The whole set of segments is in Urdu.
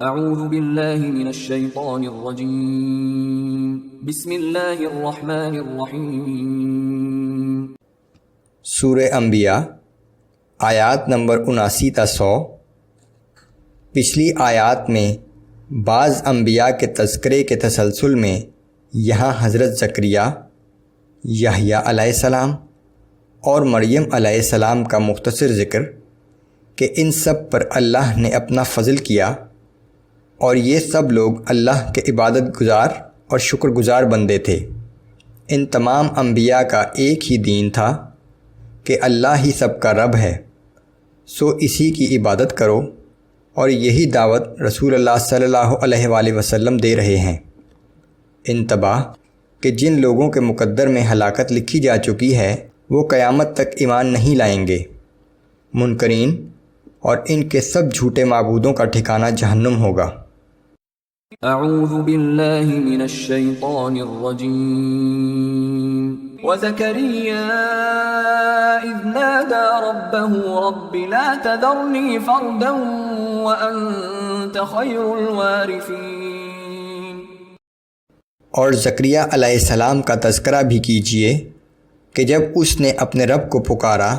اعوذ باللہ من الشیطان الرجیم بسم اللہ الرحمن الرحیم۔ سورہ انبیاء آیات نمبر 79 تا 100۔ پچھلی آیات میں بعض انبیاء کے تذکرے کے تسلسل میں یہاں حضرت زکریا، یحییٰ علیہ السلام اور مریم علیہ السلام کا مختصر ذکر کہ ان سب پر اللہ نے اپنا فضل کیا اور یہ سب لوگ اللہ کے عبادت گزار اور شکر گزار بندے تھے۔ ان تمام انبیاء کا ایک ہی دین تھا کہ اللہ ہی سب کا رب ہے، سو اسی کی عبادت کرو، اور یہی دعوت رسول اللہ صلی اللہ علیہ وآلہ وسلم دے رہے ہیں۔ انتباہ کہ جن لوگوں کے مقدر میں ہلاکت لکھی جا چکی ہے وہ قیامت تک ایمان نہیں لائیں گے۔ منکرین اور ان کے سب جھوٹے معبودوں کا ٹھکانہ جہنم ہوگا۔ اعوذ باللہ من الشیطان الرجیم۔ وَزَكَرِيَّا إِذْ نَادَى رَبَّهُ رَبِّ لَا تَذَرْنِي فَرْدًا وَأَنْتَ خَيْرُ الْوَارِثِينَ۔ اور زکریا علیہ السلام کا تذکرہ بھی کیجئے کہ جب اس نے اپنے رب کو پکارا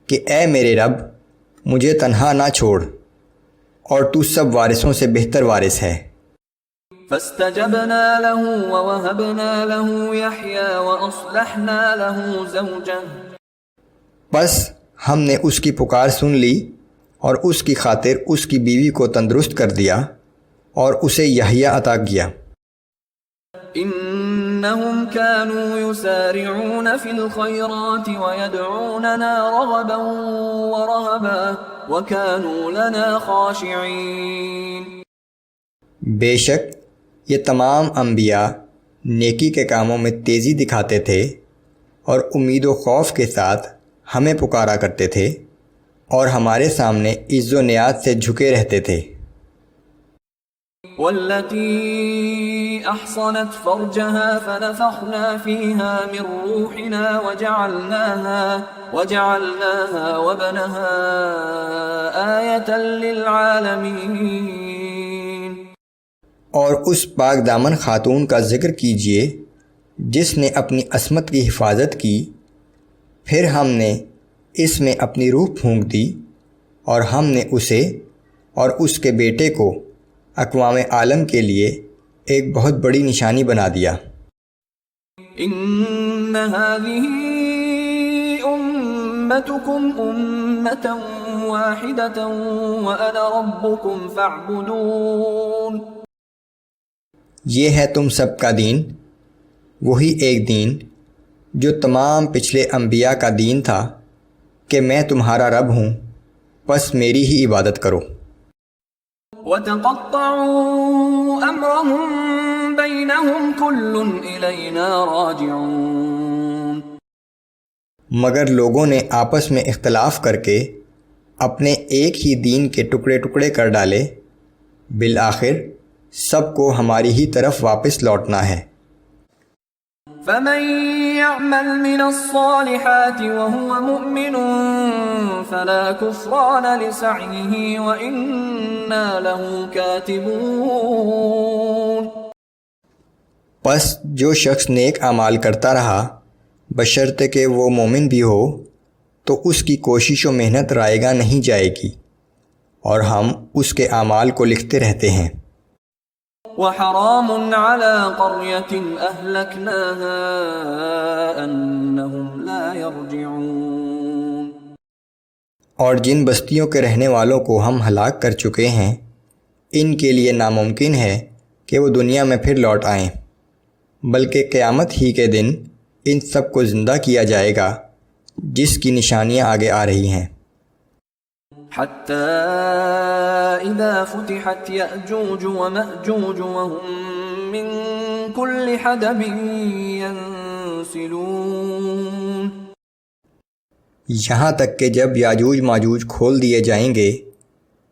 کہ اے میرے رب مجھے تنہا نہ چھوڑ، اور تو سب وارثوں سے بہتر وارث ہے۔ فاستجبنا له ووهبنا له يحيى واصلحنا له زوجه۔ بس ہم نے اس کی پکار سن لی اور اس کی خاطر اس کی بیوی کو تندرست کر دیا اور اسے یحییٰ عطا کیا۔ انہم كانوا يسارعون في الخيرات ويدعوننا رغبا ورهبا وكانوا لنا خاشعين۔ بے شک یہ تمام انبیاء نیکی کے کاموں میں تیزی دکھاتے تھے اور امید و خوف کے ساتھ ہمیں پکارا کرتے تھے اور ہمارے سامنے عز و نیاز سے جھکے رہتے تھے۔ والتي احصنت فرجها فنفخنا فيها من روحنا وجعلناها وابنها آية للعالمين۔ اور اس پاک دامن خاتون کا ذکر کیجئے جس نے اپنی عصمت کی حفاظت کی، پھر ہم نے اس میں اپنی روح پھونک دی اور ہم نے اسے اور اس کے بیٹے کو اقوام عالم کے لیے ایک بہت بڑی نشانی بنا دیا۔ ان هذه امتكم امة واحدة وانا ربكم فاعبدون۔ یہ ہے تم سب کا دین، وہی ایک دین جو تمام پچھلے انبیاء کا دین تھا کہ میں تمہارا رب ہوں، پس میری ہی عبادت کرو۔ وَتَقَطَّعُوا أَمْرَهُمْ بَيْنَهُمْ كُلٌّ إِلَيْنَا رَاجِعُونَ۔ مگر لوگوں نے آپس میں اختلاف کر کے اپنے ایک ہی دین کے ٹکڑے ٹکڑے کر ڈالے، بالآخر سب کو ہماری ہی طرف واپس لوٹنا ہے۔ فَمَن يَعْمَلْ مِنَ الصَّالِحَاتِ وَهُوَ مُؤْمِنٌ فَلَا كُفْرَانَ لِسَعْيِهِ وَإِنَّا لَهُ كَاتِبُونَ۔ پس جو شخص نیک اعمال کرتا رہا بشرطے کہ وہ مومن بھی ہو تو اس کی کوشش و محنت رائے گاہ نہیں جائے گی، اور ہم اس کے اعمال کو لکھتے رہتے ہیں۔ وحرام على قرية أهلكناها أنهم لا يرجعون۔ اور جن بستیوں کے رہنے والوں کو ہم ہلاک کر چکے ہیں ان کے لیے ناممکن ہے کہ وہ دنیا میں پھر لوٹ آئیں، بلکہ قیامت ہی کے دن ان سب کو زندہ کیا جائے گا جس کی نشانیاں آگے آ رہی ہیں۔ حتى إذا فتحت يأجوج ومأجوج وهم من كل حدب ينسلون۔ یہاں تک کہ جب یاجوج ماجوج کھول دیے جائیں گے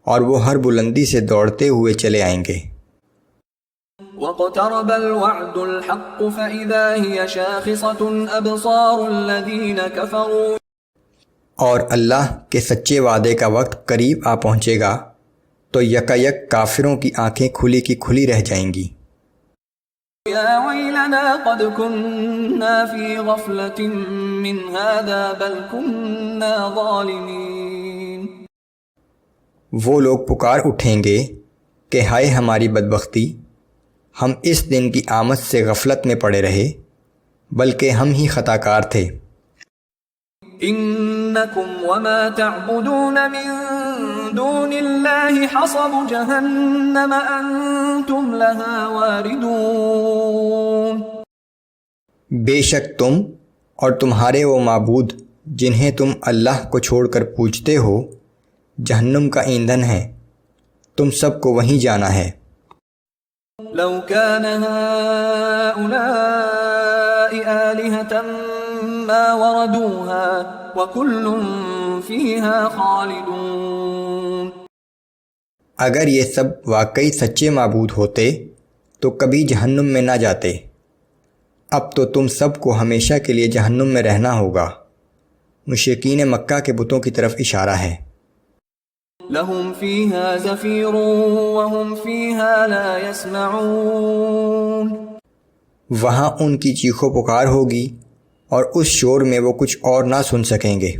اور وہ ہر بلندی سے دوڑتے ہوئے چلے آئیں گے۔ واقترب الوعد الحق فإذا هي شاخصة أبصار الذين كفروا۔ اور اللہ کے سچے وعدے کا وقت قریب آ پہنچے گا تو یکایک کافروں کی آنکھیں کھلی کی کھلی رہ جائیں گی۔ يا ويلنا قد كنا في غفلة من هذا بل كنا ظالمين۔ وہ لوگ پکار اٹھیں گے کہ ہائے ہماری بدبختی، ہم اس دن کی آمد سے غفلت میں پڑے رہے بلکہ ہم ہی خطا کار تھے۔ إنكم وما تعبدون من دون الله حصب جهنم أنتم لها واردون۔ بے شک تم اور تمہارے وہ معبود جنہیں تم اللہ کو چھوڑ کر پوجتے ہو جہنم کا ایندھن ہے، تم سب کو وہیں جانا ہے۔ لو كان هؤلاء آلهة ما وردوها وكل فيها خالدون۔ اگر یہ سب واقعی سچے معبود ہوتے تو کبھی جہنم میں نہ جاتے، اب تو تم سب کو ہمیشہ کے لیے جہنم میں رہنا ہوگا۔ مشرکین مکہ کے بتوں کی طرف اشارہ ہے۔ لهم فيها زفير وهم فيها لا يسمعون۔ وہاں ان کی چیخو پکار ہوگی اور اس شور میں وہ کچھ اور نہ سن سکیں گے۔